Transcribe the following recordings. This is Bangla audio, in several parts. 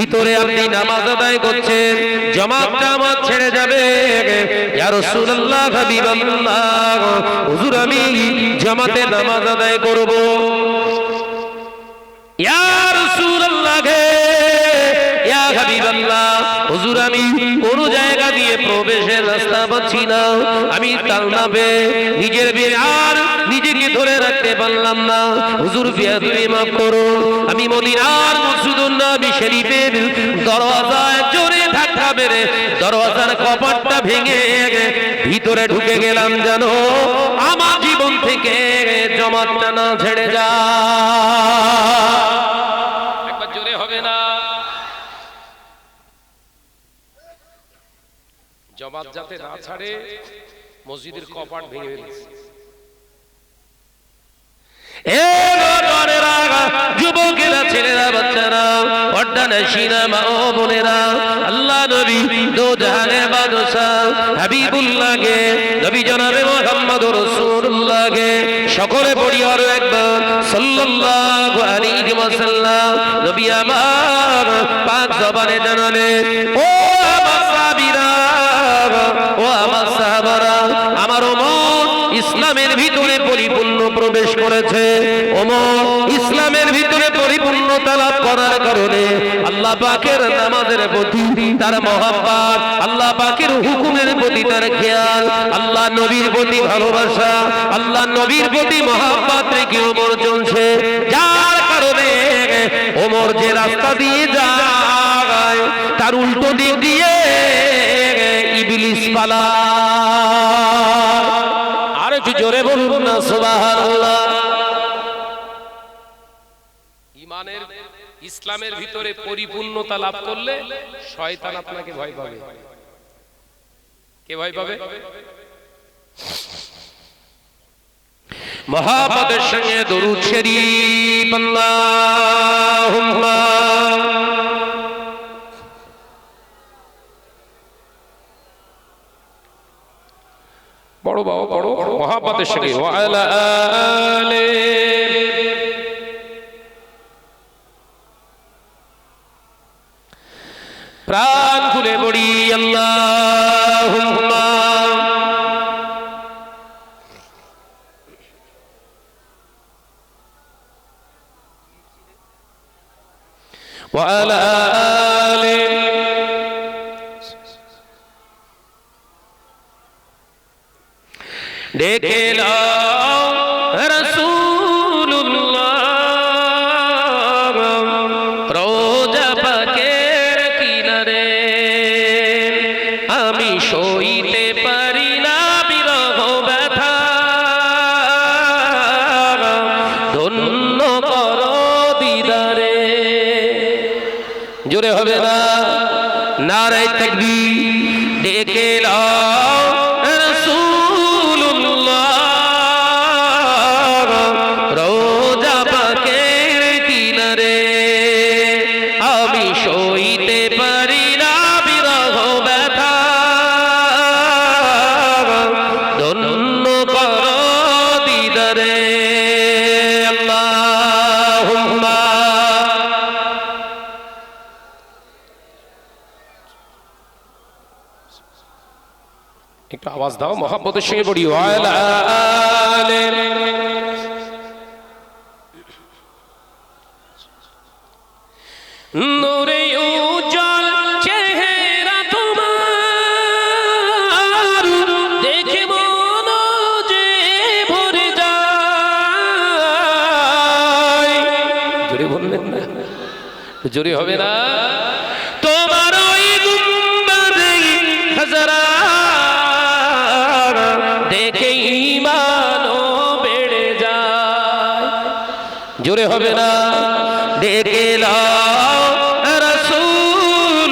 ভিতরে আপনি নামাজ আদায় করছেন, জামাতটা আমার ছেড়ে যাবে। ইয়া রাসূলুল্লাহ, হাবিবাল্লাহ, হুজুর আমি জামাতে নামাজ আদায় করব। ইয়া রাসূলুল্লাহ, ইয়া হাবিবাল্লাহ, হুজুর আমি কোন জায়গা দিয়ে প্রবেশের রাস্তা পাচ্ছি না, আমি তালনাবে নিজের বিয়ার নিজেকে ধরে রাখতে পারলাম না, হুজুর বিয়াদবি মাফ করুন। আমি মদিনার মসজিদুন নবী শরীফের দরওয়াজায় জোরে ধাক্কা মেরে দরওয়াজার কপাটটা ভেঙে ভিতরে ঢুকে গেলাম, যেন আমার জীবন থেকে জামাতটা না ছেড়ে যায়। একবার জোরে হবে না? জামাত যাতে না ছাড়ে মসজিদের কপাট ভেঙে ফেলেছে। যুবকেরা, ছেলেরা, বাচ্চারা, পর্দানশীনা মা ও বোনেরা, আল্লাহ নবী দো জাহানের বাদশাহ হাবিবুল্লাহকে, নবী জনাবে মুহাম্মদুর রাসূলুল্লাহকে সকলে পড়ি আরো একবার সাল্লাল্লাহু আলাইহি ওয়াসাল্লাম। নবী আমার পাক জবানে জানালে, ও আমার সাহাবীরা, ও আমার সাহাবারা, আমার ওমর ইসলামের ভিতরে পরিপূর্ণ প্রবেশ করেছে। ওমর ইসলামের ভিতরে পরিপূর্ণতা লাভ করার কারণে আল্লাহ পাকের নামাজের প্রতি তার মহব্বত, আল্লাহ পাকের হুকুমের প্রতি তার খেয়াল, আল্লাহ নবীর প্রতি ভালোবাসা, আল্লাহ নবীর প্রতি মহব্বত রেখে ওমর চলছে। যার কারণে ওমর যে রাস্তা দিয়ে যায় তার উল্টো দিক দিয়ে ইবলিস পালায়। আর একটু জোরে বলুন না সুবহানাল্লাহ। ইমানের, ইসলামের ভিতরে পরিপূর্ণতা লাভ করলে শয়তান আপনাকে ভয় পাবে। কে ভয় পাবে? মহাব্বতের সঙ্গে দরুদ শরীফ আল্লাহুম্মা বড় বাবা, বড় মহাব্বতের সঙ্গে ওয়া আলা আলি প্রাণ খুলে পড়ি আল্লাহুম্মা ওয়া আলা আলি ডেকে নাও রাসূলুল্লাহ রোজা পাকের কিনারে, আমি সইতে পারি না বিরহ ব্যথা, ধন্য করো দিদারে। জোরে হবে না? নারে তাকবীর। ডেকে নাও রোজা পাকের কিনারে, আমি সইতে পারি না বিরহ ব্যথা, ধন্য করো দিদারে। আল্লাহুম্মা একটু আওয়াজ দাও, মহব্বতের সঙ্গে পড়ি ওয়া আলা আলি নূরে উজ্জ্বল চেহারা তোমার দেখে মন যে ভরে যায়। জোরে বললেন না? জোরে হবে না? তোমার ওই গুম্বাদে খাজরা দেখে ঈমানও বেড়ে যায়। জোরে হবে না? ডেকে নাও রাসূলুল্লাহ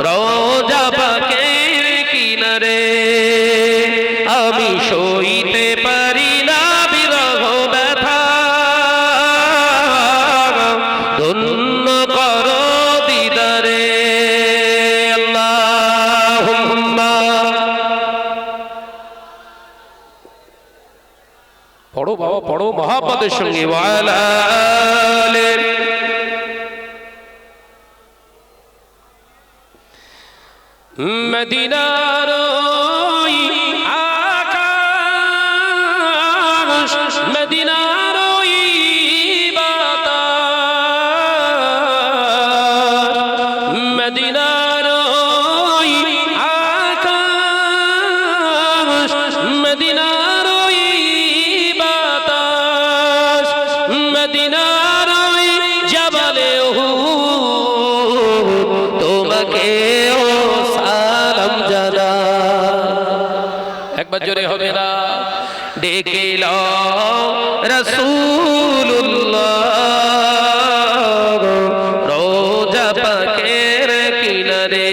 রোজা পাকের কিনারে, আমি সইতে পারি না বিরহ ব্যথা, ধন্য করো দিদারে। আল্লাহুম্মা পড়ো বাবা, পড়ো মহব্বতের সঙ্গে ওয়া আলা আলি মদিনার ওই আকাশ মদিনার ওই বাতাস মদিনার ওই আকাশ মদিনার ওই বাতাস মদিনার ওই জবালে উহুদ তোমাকে ও সালাম জানা একবার জোরে হবে না ডেকে লও রাসূলুল্লাহ রোজা পাকের কিনারে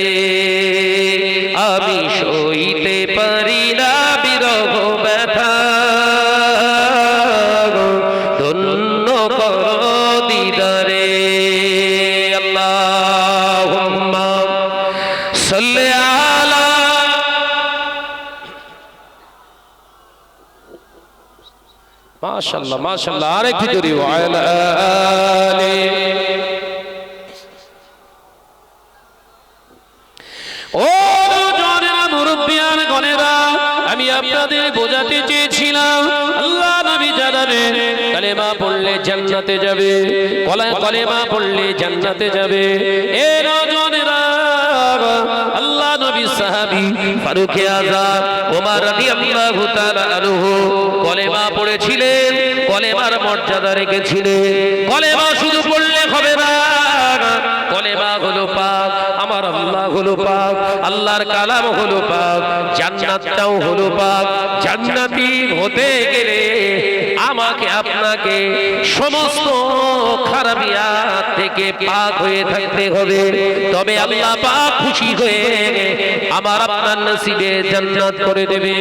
আমি সইতে পারি না বিরহ ব্যথা ধন্য করো দিদারে আল্লাহুম্মা সাল্লি আলা মাশাআল্লাহ মাশাআল্লাহ আরেকটু জোরে ওয়ালা আলি ও জনেরা মুরব্বিয়ান গনেরা আমি আপনাদের বোঝাতে চেয়েছিলাম আল্লাহ নবী জানালেন কালেমা পড়লে জান্নাতে যাবে কলেমা পড়লে জান্নাতে যাবে এ জনেরা আল্লাহ নবী সাহাবী ফারুক আযম ওমর রাদিয়াল্লাহু তাআলা আনহু কলেমা পড়েছিলেন কলেমার মর্যাদা রেখেছিলেন কলেমা শুধু পড়লে হবে না কলেমা হলো পাক আমার আল্লাহ হলো পাক আল্লাহর কালাম হলো পাক জান্নাতটাও হলো পাক জান্নাতি হতে গেলে আমাকে আপনাকে সমস্ত খারাপিয়াত থেকে পাক হয়ে থাকতে হবে তবে আল্লাহ পাক খুশি হয়ে আমার আপনার নসিবে জান্নাত করে দেবে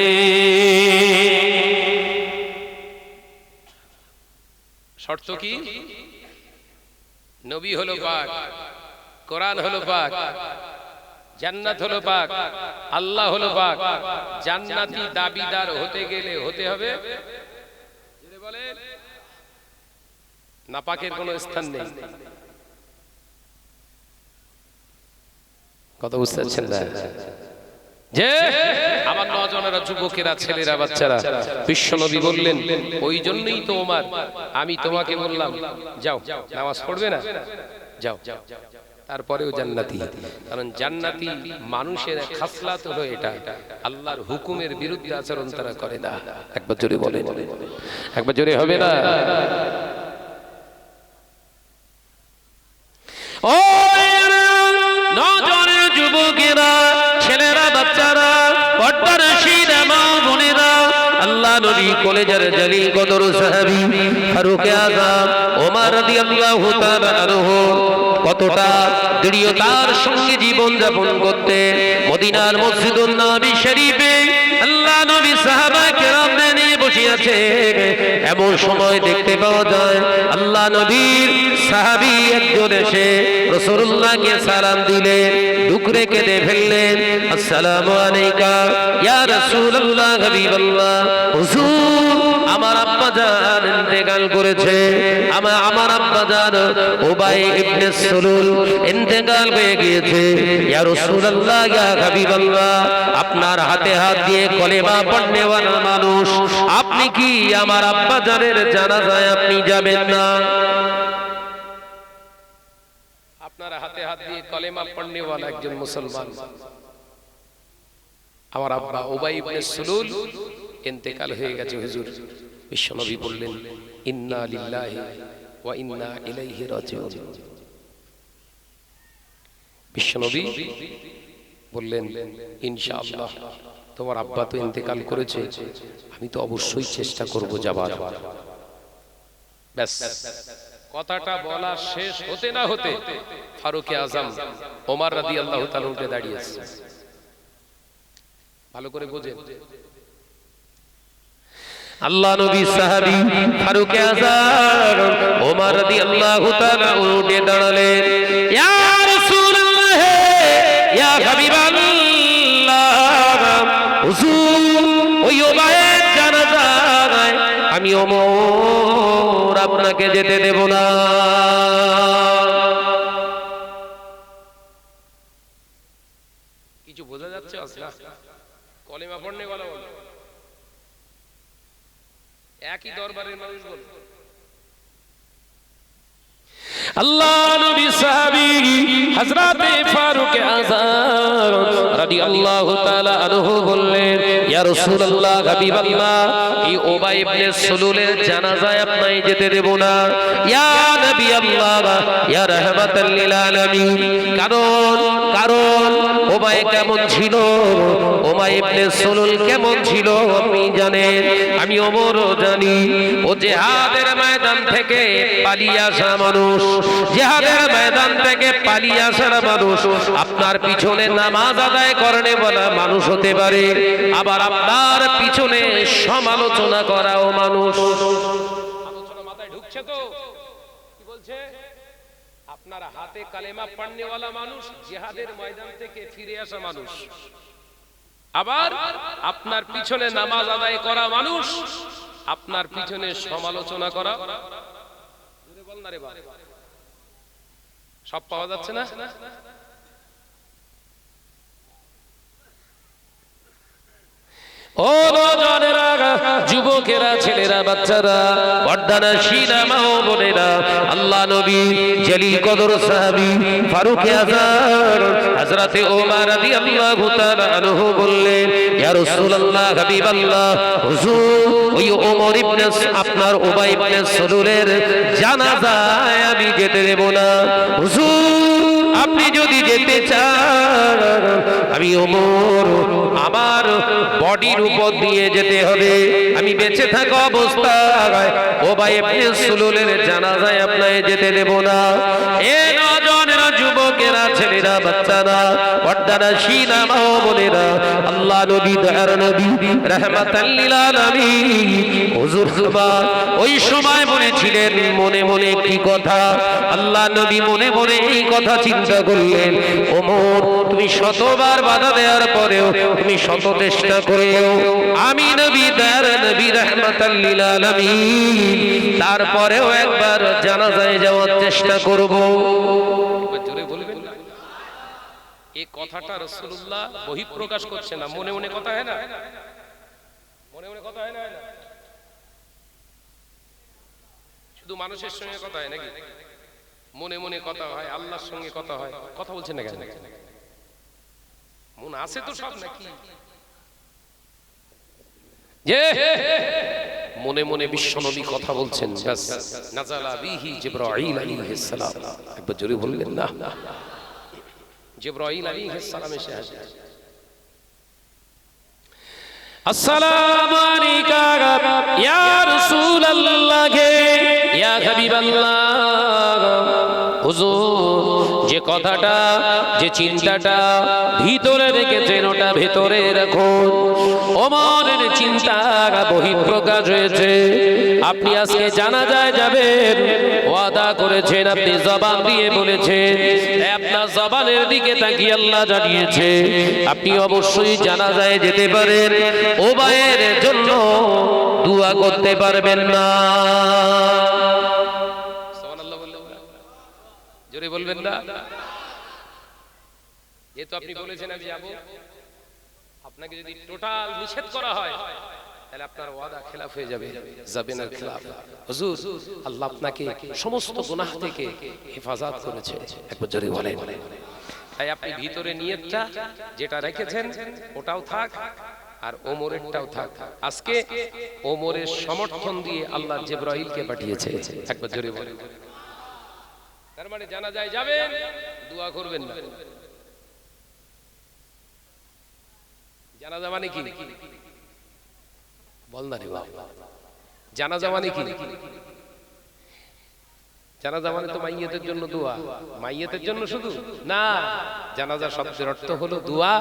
শর্ত কি নবী হলো পাক কোরআন হলো পাক জান্নাত হলো পাক আল্লাহ হলো পাক জান্নাতি দাবিদার হতে গেলে হতে হবে যদি বলে নাপাকের কোনো স্থান নেই কথা বুঝতে পারছেন না যে আমার নওজওয়ানেরা যুবকেরা ছেলেরা বাচ্চারা বিশ্বনবী বললেন ওই জন্যই তো ওমর আমি তোমাকে বললাম যাও নামাজ পড়বে না যাও তারপরেও জান্নাতি কারণ জান্নাতি মানুষের খাসলাত হলো এটা আল্লাহর হুকুমের বিরুদ্ধে আচরণ তারা করে না একবার জোরে বলেন একবার জোরে হবে না ও নওজওয়ান যুবকেরা ছেলেরা বাচ্চারা পর্দানশীলা মা বোনেরা আল্লাহ নবী কলেজার জালি কদর সাহাবী ফারুক আযম ওমর রাদিয়াল্লাহু তাআলা আনহু কতটা দৃঢ়তার সঙ্গে জীবন যাপন করতে মদিনার মসজিদুন নবী শরীফে আল্লাহ নবী সাহাবা কেরামদের নিয়ে বসে আছে এমন সময় দেখতে পাওয়া যায় আল্লাহ নবীর সাহাবী একজন এসে রাসূলুল্লাহকে সালাম দিলেন ডুকরে কেঁদে ফেললেন আসসালামু আলাইকা ইয়া রাসূলুল্লাহ হাবিবাল্লাহ হুজুর আমার আব্বা জান ইন্তেকাল করেছে আমার আব্বা জান উবাই ইবনে সুলুল ইন্তেকাল হয়ে গিয়েছে ইয়া রাসূলুল্লাহ ইয়া হাবিবাল্লাহ আপনার হাতে হাত দিয়ে কলেমা পড়নেওয়ালা মানুষ আপনি কি আমার আব্বা জানের জানাজায় আপনি যাবেন না আপনার হাতে হাত দিয়ে কলেমা পড়নেওয়ালা একজন মুসলমান আমার আব্বা উবাই ইবনে সুলুল ইন্তেকাল হয়ে গেছে হুজুর বিশ্বনবী বললেন ইন্না লিল্লাহি ওয়া ইন্না ইলাইহি রাজিউন বিশ্বনবী বললেন ইনশাআল্লাহ তোমার আব্বা তো ইন্তেকাল করেছে আমি তো অবশ্যই চেষ্টা করব যাবার ব্যাস কথাটা বলা শেষ হতে না হতে ফারুক আযম ওমর রাদিয়াল্লাহু তাআলা উঠে দাঁড়িয়েছে ভালো করে বোঝেন আল্লাহ নবী সাহাবী ফারুক আযম ওমর রাদিয়াল্লাহু তাআলা উঠে দাঁড়ালেন ইয়া রাসূলুল্লাহ ইয়া হাবিবাল্লাহ হুজুর ওই উবাইয়ের জানাজায় আমি ওমর আপনাকে যেতে দেব না কিছু বোঝা যাচ্ছে আজ না কলেমা পড়নে वाला বল একই দরবারের মানুষ বল আল্লাহ নবী সাহাবী হযরত ফারুক আযম রাদিয়াল্লাহু তাআলা আনহু বললেন ইয়া রাসূলুল্লাহ হাবিবাল্লাহ এই উবাই ইবনে সুলুলের জানাজায় আপনাকে যেতে দেব না ইয়া নবী আল্লাহ ইয়া রাহমাতাল লিল আলামিন কারণ উবাই কেমন ছিল উবাই ইবনে সুলুল কেমন ছিল আপনি জানেন আমি ওমরও জানি ও জিহাদের ময়দান থেকে পালিয়ে আসা মানুষ জিহাদের ময়দান থেকে পালিয়ে আসা মানুষ আপনার পিছনে নামাজ আদায় করনে বলা মানুষ হতে পারে আবার আপনার পিছনে সমালোচনা করাও মানুষ আলোচনা মাথায় ঢুকছে তো কি বলছে আপনার হাতে কালেমা পড়নে वाला মানুষ জিহাদের ময়দান থেকে ফিরে আসা মানুষ আবার আপনার পিছনে নামাজ আদায় করা মানুষ আপনার পিছনে সমালোচনা করা জোরে বল না রে বাবা সব পাওয়া যাচ্ছে না ও নওজওয়ানেরা যুবকেরা ছেলেরা বাচ্চারা পর্দানা শিনা মা ও বোনেরা আল্লাহ নবী জলিল কদর সাহাবী ফারুক আযম হযরতে ওমর রাদিয়াল্লাহু তাআলা আনহু বললেন ইয়া রাসূলুল্লাহ হাবিবাল্লাহ হুজুর ওই ওমর ইবনে আপনার উবাই ইবনে সুলুলের জানাজায় আমি যেতে দেব না হুজুর আপনি যদি যেতে চান আমি ওমর আমার বডির উপর দিয়ে যেতে হবে আমি বেঁচে থাকা অবস্থায় উবাই ইবনে সুলুলের জানাজায় আপনাকে যেতে দেব না এ নওজওয়ানেরা যুবকেরা ছেলেরা বাচ্চারা পর্দানা শিনা মা ও বোনেরা আল্লাহ নবী দয়ার নবী রাহমাতাল লিল আলামিন হুজুর সুবহান ওই সময় বলেছিলেন মনে মনে একটি কথা আল্লাহ নবী মনে মনে এই কথা চিন্তা করলেন ওমর তুমি শতবার বাধা দেওয়ার পরেও তুমি শত চেষ্টা করেও আমি নবী দয়ার নবী রাহমাতাল লিল আলামিন তারপরেও একবার জানাজায় যাওয়ার চেষ্টা করব জোরে বলবেন না এই কথাটা রাসূলুল্লাহ বহিঃপ্রকাশ করছে না মনে মনে কথা হয় না মনে মনে কথা হয় না শুধু মানুষের সঙ্গে কথা হয় নাকি মনে মনে কথা হয় আল্লাহর সঙ্গে কথা হয় কথা বলছেন না কেন মন আছে তো সব নাকি যে মনে মনে বিশ্বনবী কথা বলছেন বাস নাযালা বিহি জিবরাইল আলাইহিস সালাম একবার জোরে বলবেন না জিবরাইল আলাইহিস সালাম এসে আসে আসসালামু আলাইকা ইয়া রাসূলুল্লাহ ইয়া হাবিবাল্লাহ হুজুর যে কথাটা যে চিন্তাটা ভিতরে রেখেছেন ওটা ভিতরে রাখুন ওমরের চিন্তা বহিঃপ্রকাশ হয়েছে আপনি আজকে জানাজায় যাবেন ওয়াদা করেছেন আপনি জবান দিয়ে বলেছেন আপনার জবানের দিকে তাকিয়ে আল্লাহ জানিয়েছে আপনি অবশ্যই জানাজায় যেতে পারেন উবাইয়ের জন্য দোয়া করতে পারবেন না সুবহানাল্লাহ বললেন না জোরে বলবেন না যেহেতু আপনি বলেছেন আমি যাব আপনাকে যদি টোটাল নিষেধ করা হয় তাহলে আপনার ওয়াদা খেলাফ হয়ে যাবে যাবেনের খেলাফ হুজুর আল্লাহ আপনাকে সমস্ত গুনাহ থেকে হেফাজত করেছে একবার জোরে বলেন তাই আপনি ভিতরে নিয়তটা যেটা রেখেছেন ওটাও থাক আর ওমরেরটাও থাক আজকে ওমরের সমর্থন দিয়ে আল্লাহ জিবরাইলকে পাঠিয়েছে একবার জোরে বলেন তার মানে জানাজায় যাবেন দোয়া করবেন না জানাজা মানে কি বল না রে বাবা জানাজা মানে কি জানাজা মানে তো মাইয়িতের জন্য দোয়া মাইয়িতের জন্য শুধু না জানাজা শব্দের অর্থ হলো দোয়া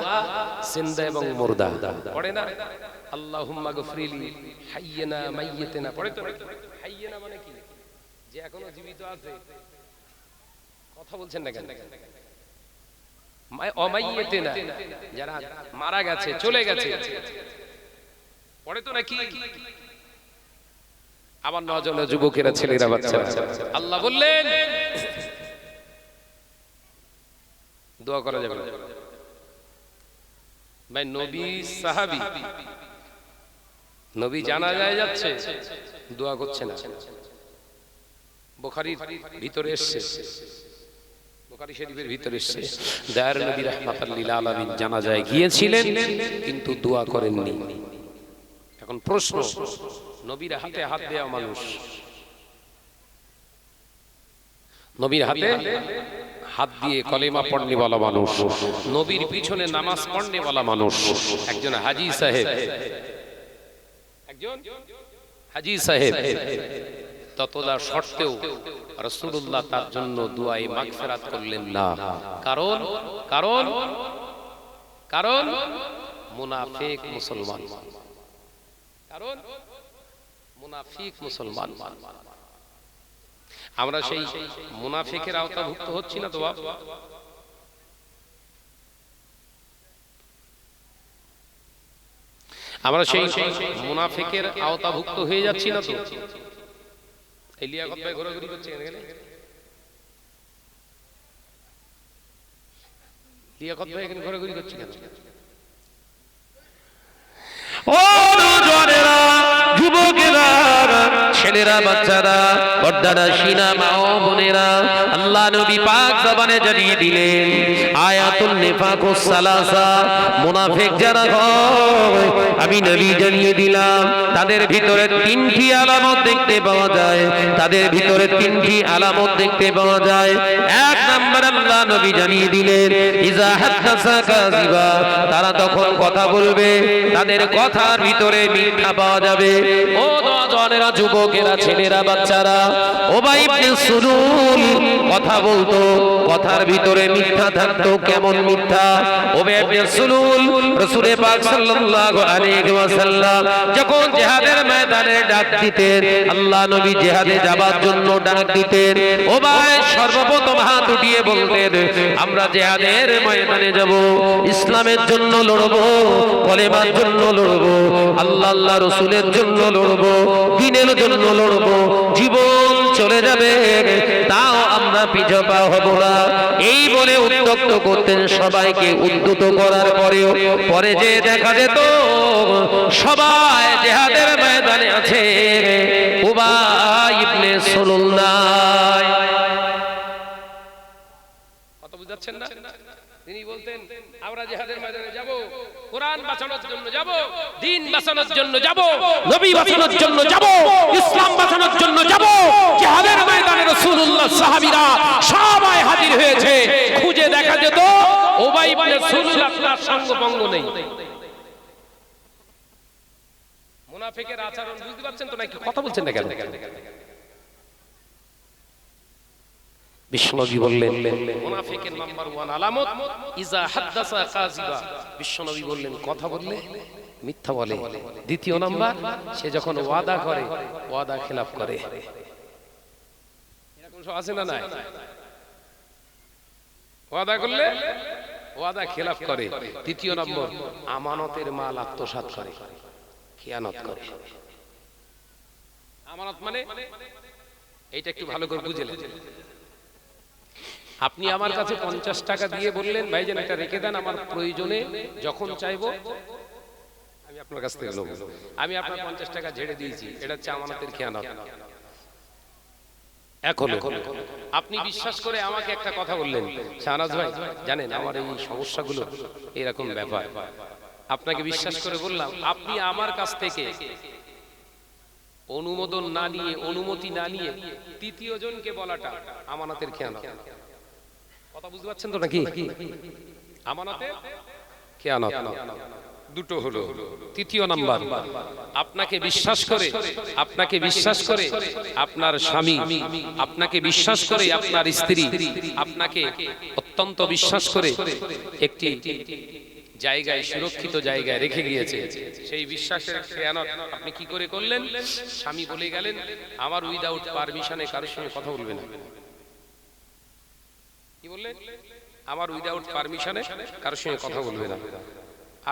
জিন্দা এবং মুর্দা পড়ে না আল্লাহুম্মা গফরিলি হাইয়িনা মাইয়িতিনা পড়ে তো হাইয়িনা মানে কি যে এখনো জীবিত আছে কথা বলছেন না কেন অমাইয়িতিনা যারা মারা গেছে চলে গেছে পড়ে তো নাকি আবার নজনে যুবকেরা ছেলেরা বাচ্চারা আল্লাহ বললেন দোয়া করা যাবে ভাই নবী সাহাবী, নবী জানাজায় যাচ্ছে, দোয়া করছে না। বুখারীর ভিতরে এসেছে, বুখারী শরীফের ভিতরে এসেছে, দয়ার নবী রাহমাতাল লিল আলামিন জানাজায় গিয়েছিলেন কিন্তু দোয়া করেননি। এখন প্রশ্ন, নবীর হাতে হাত দেওয়া মানুষ, নবীর হাতে হাত দিয়ে কলেমা পড়নে वाला মানুষ, নবীর পিছনে নামাজ পড়নে वाला মানুষ, একজন হাজী সাহেব, একজন হাজী সাহেব, ততদা শর্তেও রাসূলুল্লাহ তার জন্য দুআয়ে মাগফিরাত করলেন না। কারণ কারণ কারণ মুনাফিক মুসলমান, কারণ মুনাফিক মুসলমান। আমরা সেই মুনাফিকের আওতাভুক্ত হচ্ছি না তো বাপ? আমরা সেই মুনাফিকের আওতাভুক্ত হয়ে যাচ্ছি না তো? এই লিয়াকত ভাই ঘোরাঘুরি করছে কেন? লিয়াকত ভাই এখানে ঘোরাঘুরি করছে কেন? ও নওজোয়ানেরা, যুবকেরা, ছেলেরা, বাচ্চারা, পর্দারা সিনা মা ও বোনেরা, আল্লাহ নবী পাক জবানে জানিয়ে দিলেন আয়াতুন নিফাকুস সালাসা, মুনাফিক যারা হয় আমি নবী জানিয়ে দিলাম তাদের ভিতরে তিনটি আলামত দেখতে পাওয়া যায়, তাদের ভিতরে তিনটি আলামত দেখতে পাওয়া যায়। এক নাম্বার আল্লাহ নবী জানিয়ে দিলেন ইজা হাদাসা কাযিবা, তারা তখন কথা বলবে তাদের কথার ভিতরে মিথ্যা পাওয়া যাবে। ও নওজোয়ানেরা, যুবকেরা, ছেলেরা, বাচ্চারা, উবাই ইবনে সুলুল কথা বলতো, কথার ভিতরে মিথ্যা থাকতো। কেমন মিথ্যা? উবাই ইবনে সুলুল রাসূল পাক সাল্লাল্লাহু আলাইহি ওয়াসাল্লাম যখন জিহাদের ময়দানে ডাক দিতেন, আল্লাহ নবী জিহাদে যাবার জন্য ডাক দিতেন, উবাই সর্বপ্রথম হাত উঠিয়ে বলতেন আমরা জিহাদের ময়দানে যাব, ইসলামের জন্য লড়ব, কলেমার জন্য লড়ব, আল্লাহ রাসূলের জন্য লড়ব, দ্বীনের জন্য লড়ব, জীবন চলে যাবে তাও আমরা পিছপা হব না। এই বলে উদ্যক্ত করতেন সবাইকে। উদ্যত করার পরেও পরে যে দেখা যেত সবাই জিহাদের ময়দানে আছে, উবাই ইবনে সুলুল নাই। কথা বুঝাচ্ছেন না? তিনি বলতেন আমরা জিহাদের ময়দানে যাব, কোরআন বাঁচানোর জন্য যাব, দ্বীন বাঁচানোর জন্য যাব, নবী বাঁচানোর জন্য যাব, ইসলাম বাঁচানোর জন্য যাব। জিহাদের ময়দানে রাসূলুল্লাহ সাহাবীরা সবাই হাজির হয়েছে। খুঁজে দেখা যেত উবাই ইবনে সুলুল আপনার সঙ্গ ভঙ্গ নেই। মুনাফিকের আচরণ বুঝতে পারছেন তো নাকি? কথা বলছেন না কেন? বিশ্বনবী বললেন মুনাফিকের নাম্বার 1 আলামত ইজা হাদাসা কাযিবা। বিশ্বনবী বললেন কথা বললে মিথ্যা বলে। দ্বিতীয় নাম্বার, সে যখন ওয়াদা করে ওয়াদা খেলাফ করে। এরকম সব আছে না? নাই? ওয়াদা করলে ওয়াদা খেলাফ করে। তৃতীয় নম্বর, আমানতের মাল আত্মসাৎ করে, খিয়ানত করে। আমানত মানে এইটা একটু ভালো করে বুঝলেন। আপনি আমার কাছে 50 টাকা দিয়ে বললেন ভাইজান এটা রেখে দেন, আমার প্রয়োজনে যখন চাইবো আমি আপনার কাছ থেকে নেব। আমি আপনার 50 টাকা ঝেড়ে দিয়েছি, এটা হচ্ছে আমানতের খেয়ানত। এখন আপনি বিশ্বাস করে আমাকে একটা কথা বললেন, শাহনাজ ভাই জানেন আমার এই সমস্যাগুলো এরকম ব্যাপার। আপনাকে বিশ্বাস করে বললাম, আপনি আমার কাছ থেকে অনুমোদন না নিয়ে, অনুমতি না নিয়ে তৃতীয় জনকে বলাটা আমানতের খেয়ানত। কথা বুঝতে পারছেন তো নাকি? আমানতের খেয়ানত দুটো হলো। তৃতীয় নাম্বার, আপনাকে বিশ্বাস করে আপনার স্বামী, আপনাকে বিশ্বাস করে আপনার স্ত্রী, আপনাকে অত্যন্ত বিশ্বাস করে একটি জায়গায়, সুরক্ষিত জায়গায় রেখে গিয়েছে। সেই বিশ্বাসের খেয়ানত আপনি কি করে করলেন? স্বামী বলে গেলেন আমার উইদাউট পারমিশনে কারোর সঙ্গে কথা বলবে না। কি বললেন? আমার উইদাউট পারমিশনে কারোর সঙ্গে কথা বলবে না।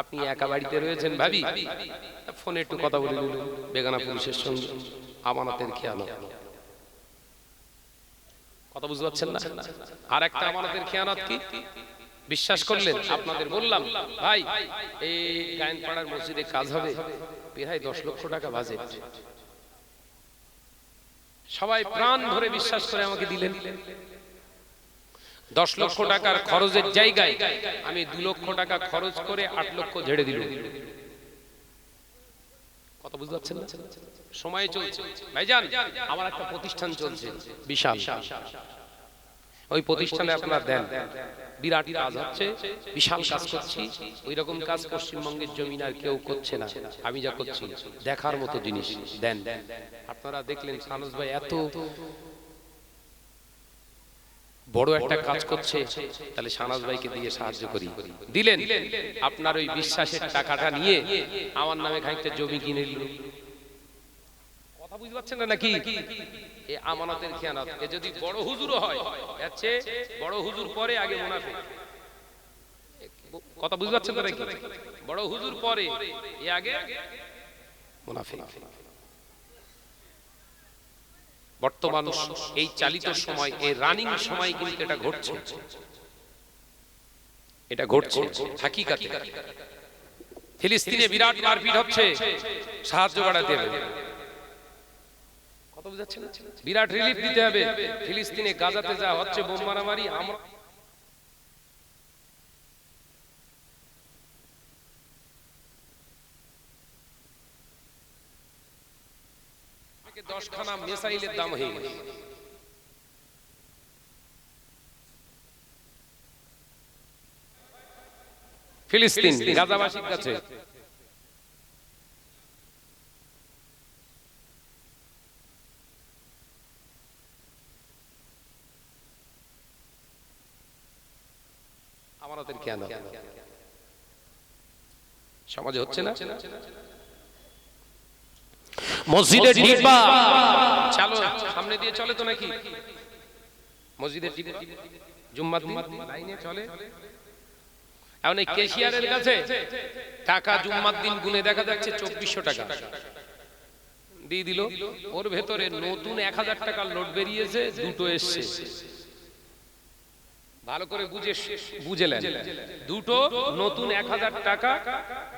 আপনি একা বাড়িতে রয়েছেন, ভাবি ফোনে একটু কথা বলে নিলেন বেগানা পুরুষের সঙ্গে। আমানতের খেয়ানত। কথা বুঝতে পারছেন না? আর একটা আমানতের খেয়ানত কি? বিশ্বাস করলেন? আপনাদের বললাম ভাই এই গায়নপাড়ার মসজিদে কাজ হবে, প্রায় 10 লক্ষ টাকা বাজেট। সবাই প্রাণ ভরে বিশ্বাস করে আমাকে দিলেন। 10 লক্ষ টাকার খরচের জায়গায় আমি 2 লক্ষ টাকা খরচ করে 8 লক্ষ ঝেড়ে দিল। কথা বুঝতে পারছেন না? সময় চলছে ভাইজান, আমার একটা প্রতিষ্ঠান চলছে বিশাল, ওই প্রতিষ্ঠানে আপনার দেন, বিরাট কাজ হচ্ছে, বিশাল কাজ করছি। ওই রকম কাজ পশ্চিমবঙ্গের জমিন আর কেউ করছে না, আমি যা করছি দেখার মতো জিনিস। দেন, আপনারা দেখলেন সানস ভাই এত বড় একটা কাজ করছে, তাহলে শাহনাজ ভাইকে দিয়ে সাহায্য করি। দিলেন, আপনার ওই বিশ্বাসের টাকাটা নিয়ে আমার নামে খানিকটা জমি কিনে নিল। কথা বুঝতে পারছেন না নাকি? এই আমানতের খেয়ানত। এ যদি বড় হুজুরও হয়, আছে বড় হুজুর পরে আগে মুনাফিক। কথা বুঝতে পারছেন না নাকি? বড় হুজুর পরে, এ আগে মুনাফিক। বর্তমান এই চালিত সময়, এই রানিং সময় কিন্তু এটা ঘটছে, এটা ঘটছে হাকিকাতে। ফিলিস্তিনে বিরাট মারপিট হচ্ছে, সাহায্য বাড়াতে হবে। কথা বুঝাচ্ছেন? বিরাট রিলিফ দিতে হবে। ফিলিস্তিনে গাজাতে যা হচ্ছে বোম মারামারি, আমরা 10 খানা মিসাইলের দাম হয়ে গেছে। ফিলিস্তিন গাজাবাসীর কাছে আমাদের কেন সমাজে হচ্ছে না? মসজিদের ডিব্বা চলো সামনে দিয়ে চলে তো নাকি? মসজিদের ডিব্বা জুম্মার দিন লাইনে চলে। এখন এই ক্যাশিয়ারের কাছে টাকা জুম্মার দিন গুনে দেখা যাচ্ছে 2400 টাকা দিয়ে দিল। ওর ভেতরে নতুন 1000 টাকার নোট বেরিয়েছে, দুটো এসছে। ভালো করে বুঝেলেন, দুটো নতুন 1000 টাকা,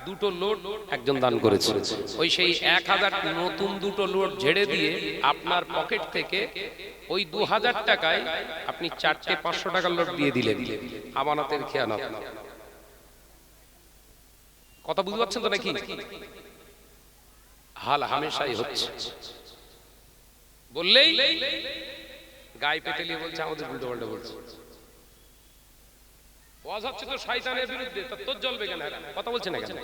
দুটো লোড একজন দান করেছে। ওই সেই 1000 নতুন দুটো লোড ঝেড়ে দিয়ে আপনার পকেট থেকে ওই 2000 টাকায় আপনি 4টে 500 টাকার লোড দিয়ে দিলেন। আমানতের খেয়ানত। কথা বুঝতে পারছেন তো নাকি? হাল হামেশাই হচ্ছে। বললেই গায়ে পেটেলিয়ে বলছে আমাদের উল্টো পাল্টা বলছে। ওয়াজ হচ্ছে তো শয়তানের বিরুদ্ধে, তা তোর জ্বলবে কেন? কথা বলছে না কেন?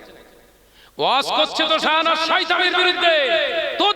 ওয়াজ করছে তো শয়তানের বিরুদ্ধে, তোর